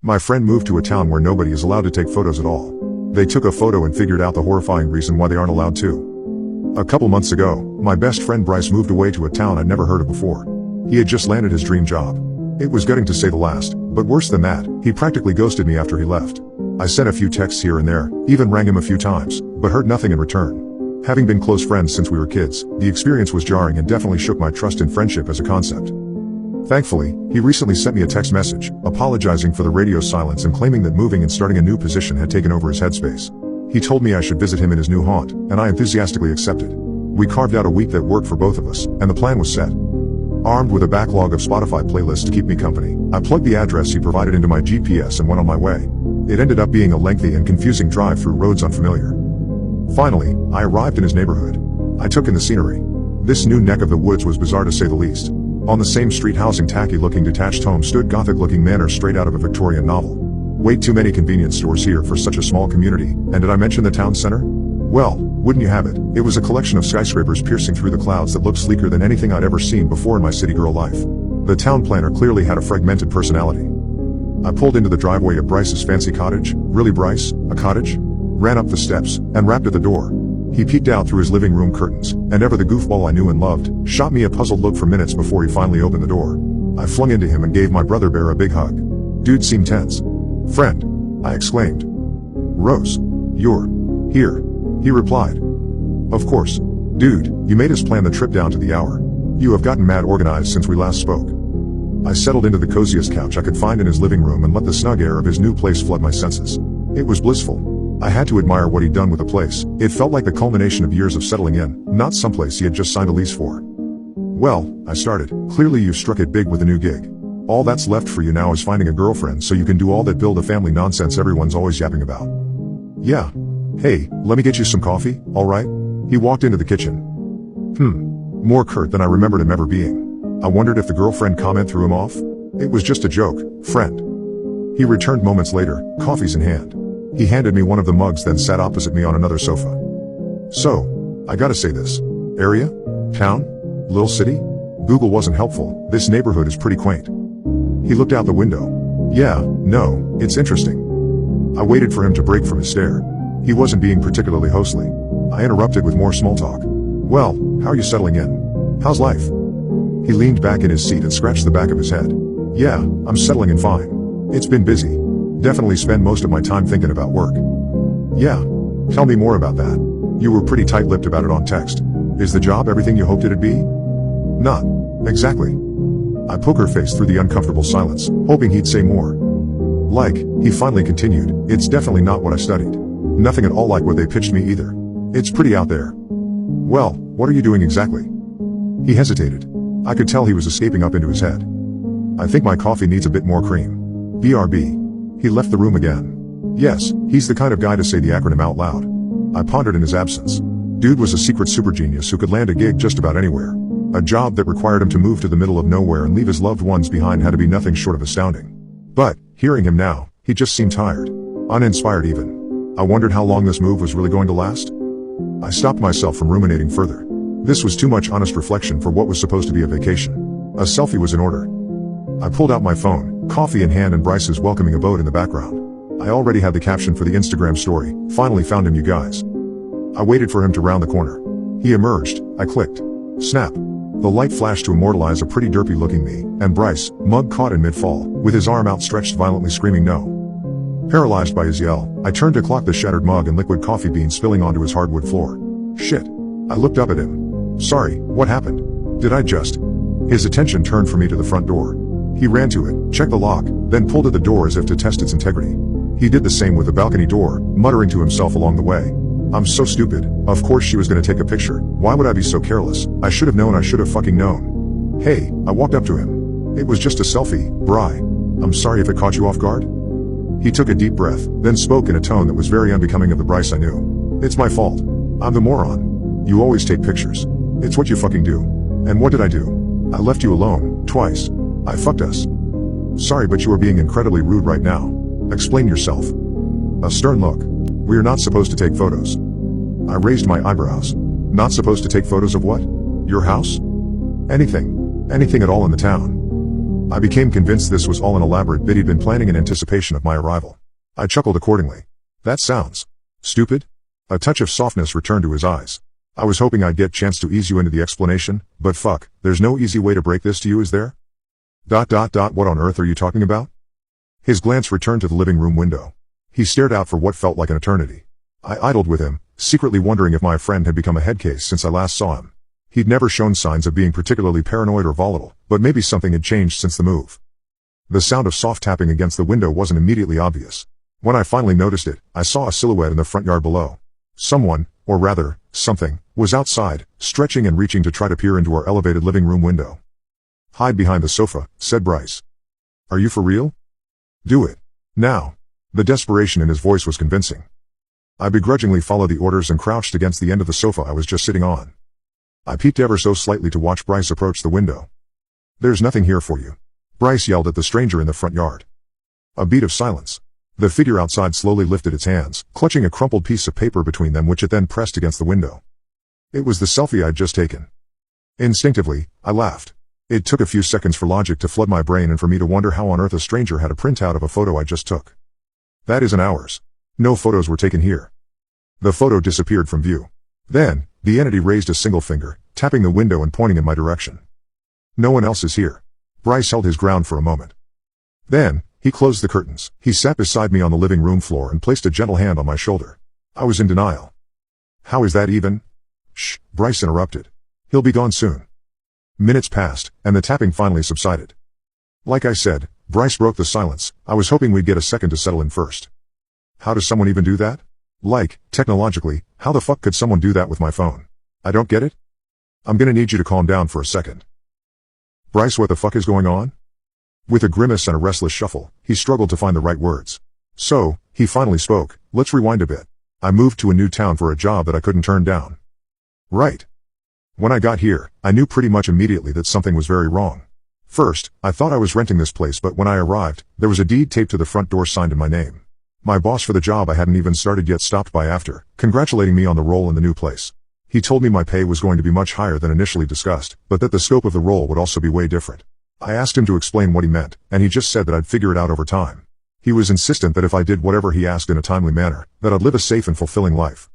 My friend moved to a town where nobody is allowed to take photos at all. They took a photo and figured out the horrifying reason why they aren't allowed to. A couple months ago, my best friend Bryce moved away to a town I'd never heard of before. He had just landed his dream job. It was gutting to say the last, but worse than that, he practically ghosted me after he left. I sent a few texts here and there, even rang him a few times, but heard nothing in return. Having been close friends since we were kids, the experience was jarring and definitely shook my trust in friendship as a concept. Thankfully, he recently sent me a text message, apologizing for the radio silence and claiming that moving and starting a new position had taken over his headspace. He told me I should visit him in his new haunt, and I enthusiastically accepted. We carved out a week that worked for both of us, and the plan was set. Armed with a backlog of Spotify playlists to keep me company, I plugged the address he provided into my GPS and went on my way. It ended up being a lengthy and confusing drive through roads unfamiliar. Finally, I arrived in his neighborhood. I took in the scenery. This new neck of the woods was bizarre to say the least. On the same street housing tacky-looking detached homes stood gothic-looking manors straight out of a Victorian novel. Way too many convenience stores here for such a small community, and did I mention the town center? Well, wouldn't you have it, it was a collection of skyscrapers piercing through the clouds that looked sleeker than anything I'd ever seen before in my city girl life. The town planner clearly had a fragmented personality. I pulled into the driveway of Bryce's fancy cottage. Really, Bryce? A cottage? Ran up the steps, and rapped at the door. He peeked out through his living room curtains, and ever the goofball I knew and loved, shot me a puzzled look for minutes before he finally opened the door. I flung into him and gave my brother bear a big hug. Dude seemed tense. "Friend," I exclaimed. "Rose, you're here," he replied. "Of course. Dude, you made us plan the trip down to the hour. You have gotten mad organized since we last spoke." I settled into the coziest couch I could find in his living room and let the snug air of his new place flood my senses. It was blissful. I had to admire what he'd done with the place. It felt like the culmination of years of settling in, not someplace he had just signed a lease for. "Well," I started, "clearly you struck it big with the new gig. All that's left for you now is finding a girlfriend so you can do all that build a family nonsense everyone's always yapping about." "Yeah. Hey, let me get you some coffee, alright?" He walked into the kitchen. More curt than I remembered him ever being. I wondered if the girlfriend comment threw him off. It was just a joke, friend. He returned moments later, coffees in hand. He handed me one of the mugs, then sat opposite me on another sofa. "So, I gotta say this. Area? Town? Little city?" Google wasn't helpful. "This neighborhood is pretty quaint." He looked out the window. "Yeah, no, it's interesting." I waited for him to break from his stare. He wasn't being particularly hostly. I interrupted with more small talk. "Well, how are you settling in? How's life?" He leaned back in his seat and scratched the back of his head. "Yeah, I'm settling in fine. It's been busy. Definitely spend most of my time thinking about work." "Yeah? Tell me more about that. You were pretty tight-lipped about it on text. Is the job everything you hoped it'd be?" "Not exactly." I poker-faced through the uncomfortable silence, hoping he'd say more. He finally continued, "It's definitely not what I studied. Nothing at all like what they pitched me either. It's pretty out there." "Well, what are you doing exactly?" He hesitated. I could tell he was escaping up into his head. "I think my coffee needs a bit more cream. BRB. He left the room again. Yes, he's the kind of guy to say the acronym out loud. I pondered in his absence. Dude was a secret super genius who could land a gig just about anywhere. A job that required him to move to the middle of nowhere and leave his loved ones behind had to be nothing short of astounding. But, hearing him now, he just seemed tired. Uninspired even. I wondered how long this move was really going to last. I stopped myself from ruminating further. This was too much honest reflection for what was supposed to be a vacation. A selfie was in order. I pulled out my phone, coffee in hand and Bryce's welcoming abode in the background. I already had the caption for the Instagram story. "Finally found him, you guys." I waited for him to round the corner. He emerged. I clicked. Snap. The light flashed to immortalize a pretty derpy looking me, and Bryce, mug caught in mid-fall, with his arm outstretched violently screaming no. Paralyzed by his yell, I turned to clock the shattered mug and liquid coffee beans spilling onto his hardwood floor. Shit. I looked up at him. "Sorry, what happened? Did I just?" His attention turned from me to the front door. He ran to it, checked the lock, then pulled at the door as if to test its integrity. He did the same with the balcony door, muttering to himself along the way. "I'm so stupid. Of course she was gonna take a picture. Why would I be so careless? I should have known. I should have fucking known." "Hey," I walked up to him. "It was just a selfie, Bri. I'm sorry if it caught you off guard." He took a deep breath, then spoke in a tone that was very unbecoming of the Bryce I knew. "It's my fault. I'm the moron. You always take pictures. It's what you fucking do." "And what did I do? I left you alone, twice. I fucked us." "Sorry, but you are being incredibly rude right now. Explain yourself." A stern look. "We are not supposed to take photos." I raised my eyebrows. "Not supposed to take photos of what? Your house?" Anything at all in the town." I became convinced this was all an elaborate bit he'd been planning in anticipation of my arrival. I chuckled accordingly. That sounds stupid? A touch of softness returned to his eyes. I was hoping I'd get chance to ease you into the explanation, but fuck, there's no easy way to break this to you, is there? What on earth are you talking about? His glance returned to the living room window. He stared out for what felt like an eternity. I idled with him, secretly wondering if my friend had become a head case since I last saw him. He'd never shown signs of being particularly paranoid or volatile, but maybe something had changed since the move. The sound of soft tapping against the window wasn't immediately obvious. When I finally noticed it, I saw a silhouette in the front yard below. Someone, or rather, something, was outside, stretching and reaching to try to peer into our elevated living room window. Hide behind the sofa, said Bryce. Are you for real? Do it. Now. The desperation in his voice was convincing. I begrudgingly followed the orders and crouched against the end of the sofa I was just sitting on. I peeked ever so slightly to watch Bryce approach the window. There's nothing here for you. Bryce yelled at the stranger in the front yard. A beat of silence. The figure outside slowly lifted its hands, clutching a crumpled piece of paper between them which it then pressed against the window. It was the selfie I'd just taken. Instinctively, I laughed. It took a few seconds for logic to flood my brain and for me to wonder how on earth a stranger had a printout of a photo I just took. That isn't ours. No photos were taken here. The photo disappeared from view. Then, the entity raised a single finger, tapping the window and pointing in my direction. No one else is here. Bryce held his ground for a moment. Then, he closed the curtains. He sat beside me on the living room floor and placed a gentle hand on my shoulder. I was in denial. How is that even? Shh, Bryce interrupted. He'll be gone soon. Minutes passed, and the tapping finally subsided. Like I said, Bryce broke the silence. I was hoping we'd get a second to settle in first. How does someone even do that? Like, technologically, how the fuck could someone do that with my phone? I don't get it. I'm gonna need you to calm down for a second. Bryce, what the fuck is going on? With a grimace and a restless shuffle, he struggled to find the right words. So, he finally spoke. Let's rewind a bit. I moved to a new town for a job that I couldn't turn down. Right. When I got here, I knew pretty much immediately that something was very wrong. First, I thought I was renting this place, but when I arrived, there was a deed taped to the front door signed in my name. My boss for the job I hadn't even started yet stopped by after, congratulating me on the role in the new place. He told me my pay was going to be much higher than initially discussed, but that the scope of the role would also be way different. I asked him to explain what he meant, and he just said that I'd figure it out over time. He was insistent that if I did whatever he asked in a timely manner, that I'd live a safe and fulfilling life.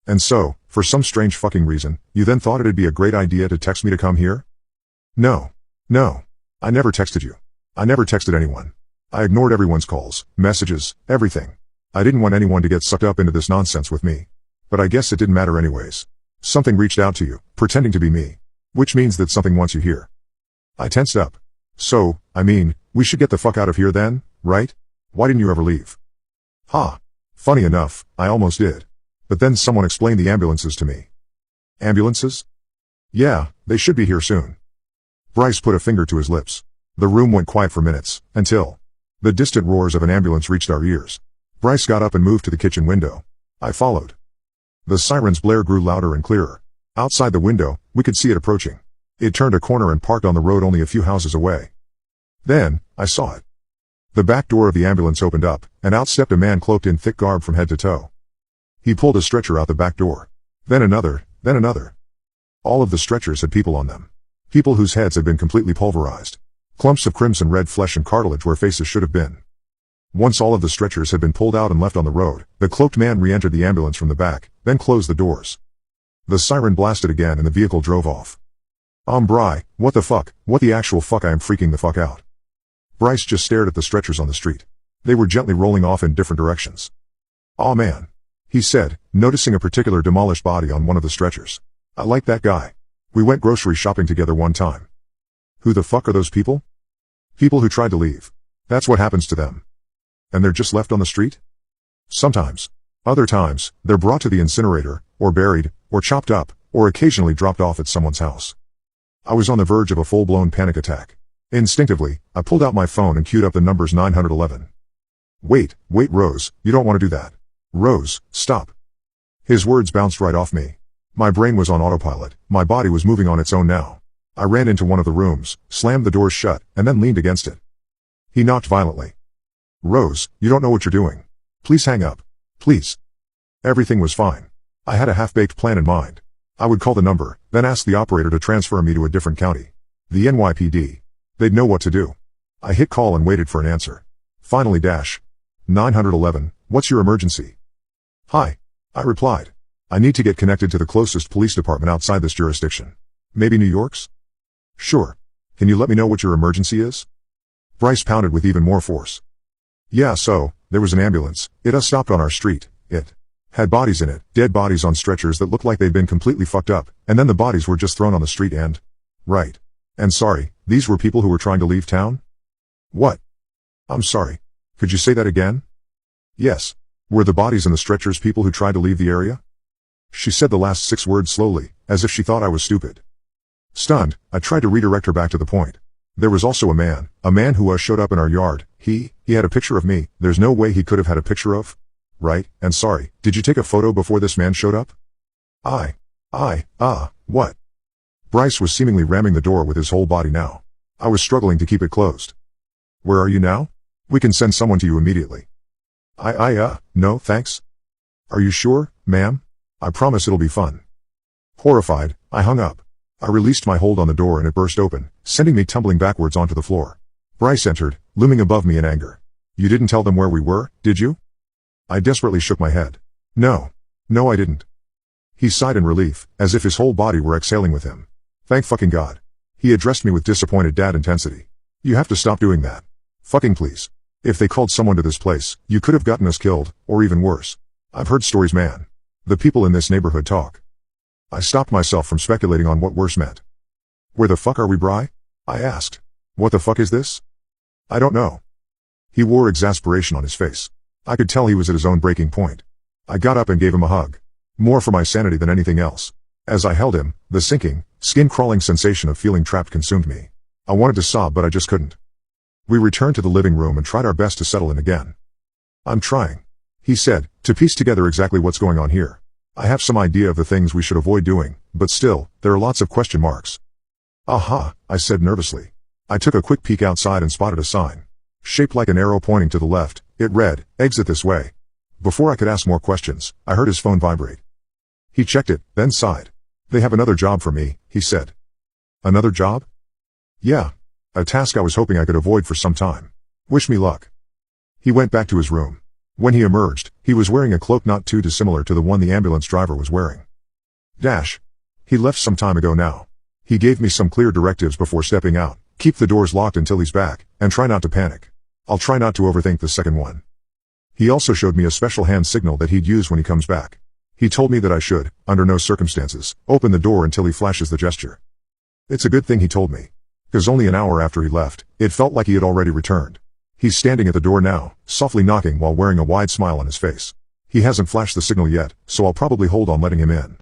And so, for some strange fucking reason, you then thought it'd be a great idea to text me to come here? No. I never texted you. I never texted anyone. I ignored everyone's calls, messages, everything. I didn't want anyone to get sucked up into this nonsense with me. But I guess it didn't matter anyways. Something reached out to you, pretending to be me. Which means that something wants you here. I tensed up. So, we should get the fuck out of here then, right? Why didn't you ever leave? Ha. Funny enough, I almost did. But then someone explained the ambulances to me. Ambulances? Yeah, they should be here soon. Bryce put a finger to his lips. The room went quiet for minutes, until the distant roars of an ambulance reached our ears. Bryce got up and moved to the kitchen window. I followed. The siren's blare grew louder and clearer. Outside the window, we could see it approaching. It turned a corner and parked on the road only a few houses away. Then, I saw it. The back door of the ambulance opened up, and out stepped a man cloaked in thick garb from head to toe. He pulled a stretcher out the back door. Then another. All of the stretchers had people on them. People whose heads had been completely pulverized. Clumps of crimson red flesh and cartilage where faces should have been. Once all of the stretchers had been pulled out and left on the road, the cloaked man re-entered the ambulance from the back, then closed the doors. The siren blasted again and the vehicle drove off. Bry, what the fuck, what the actual fuck, I am freaking the fuck out. Bryce just stared at the stretchers on the street. They were gently rolling off in different directions. Aw man, he said, noticing a particular demolished body on one of the stretchers. I like that guy. We went grocery shopping together one time. Who the fuck are those people? People who tried to leave. That's what happens to them. And they're just left on the street? Sometimes. Other times, they're brought to the incinerator, or buried, or chopped up, or occasionally dropped off at someone's house. I was on the verge of a full-blown panic attack. Instinctively, I pulled out my phone and queued up the numbers 911. Wait, Rose, you don't want to do that. Rose, stop. His words bounced right off me. My brain was on autopilot, my body was moving on its own now. I ran into one of the rooms, slammed the doors shut, and then leaned against it. He knocked violently. Rose, you don't know what you're doing. Please hang up. Please. Everything was fine. I had a half-baked plan in mind. I would call the number, then ask the operator to transfer me to a different county. The NYPD. They'd know what to do. I hit call and waited for an answer. Finally, 911, what's your emergency? Hi. I replied. I need to get connected to the closest police department outside this jurisdiction. Maybe New York's? Sure. Can you let me know what your emergency is? Bryce pounded with even more force. Yeah, so, there was an ambulance. It stopped on our street. It had bodies in it, dead bodies on stretchers that looked like they'd been completely fucked up, and then the bodies were just thrown on the street and... Right. And sorry, these were people who were trying to leave town? What? I'm sorry. Could you say that again? Yes. Were the bodies in the stretchers people who tried to leave the area? She said the last 6 words slowly, as if she thought I was stupid. Stunned, I tried to redirect her back to the point. There was also a man who showed up in our yard. He had a picture of me. There's no way he could have had a picture of... Right, and sorry, did you take a photo before this man showed up? What? Bryce was seemingly ramming the door with his whole body now. I was struggling to keep it closed. Where are you now? We can send someone to you immediately. No, thanks. Are you sure, ma'am? I promise it'll be fun. Horrified, I hung up. I released my hold on the door and it burst open, sending me tumbling backwards onto the floor. Bryce entered, looming above me in anger. You didn't tell them where we were, did you? I desperately shook my head. No, I didn't. He sighed in relief, as if his whole body were exhaling with him. Thank fucking God. He addressed me with disappointed dad intensity. You have to stop doing that. Fucking please. If they called someone to this place, you could have gotten us killed, or even worse. I've heard stories, man. The people in this neighborhood talk. I stopped myself from speculating on what worse meant. Where the fuck are we, Bry? I asked. What the fuck is this? I don't know. He wore exasperation on his face. I could tell he was at his own breaking point. I got up and gave him a hug. More for my sanity than anything else. As I held him, the sinking, skin-crawling sensation of feeling trapped consumed me. I wanted to sob, but I just couldn't. We returned to the living room and tried our best to settle in again. I'm trying, he said, to piece together exactly what's going on here. I have some idea of the things we should avoid doing, but still, there are lots of question marks. Aha, I said nervously. I took a quick peek outside and spotted a sign. Shaped like an arrow pointing to the left, it read, exit this way. Before I could ask more questions, I heard his phone vibrate. He checked it, then sighed. They have another job for me, he said. Another job? Yeah. A task I was hoping I could avoid for some time. Wish me luck. He went back to his room. When he emerged, he was wearing a cloak not too dissimilar to the one the ambulance driver was wearing. He left some time ago now. He gave me some clear directives before stepping out. Keep the doors locked until he's back, and try not to panic. I'll try not to overthink the second one. He also showed me a special hand signal that he'd use when he comes back. He told me that I should, under no circumstances, open the door until he flashes the gesture. It's a good thing he told me. 'Cause only an hour after he left, it felt like he had already returned. He's standing at the door now, softly knocking while wearing a wide smile on his face. He hasn't flashed the signal yet, so I'll probably hold on letting him in.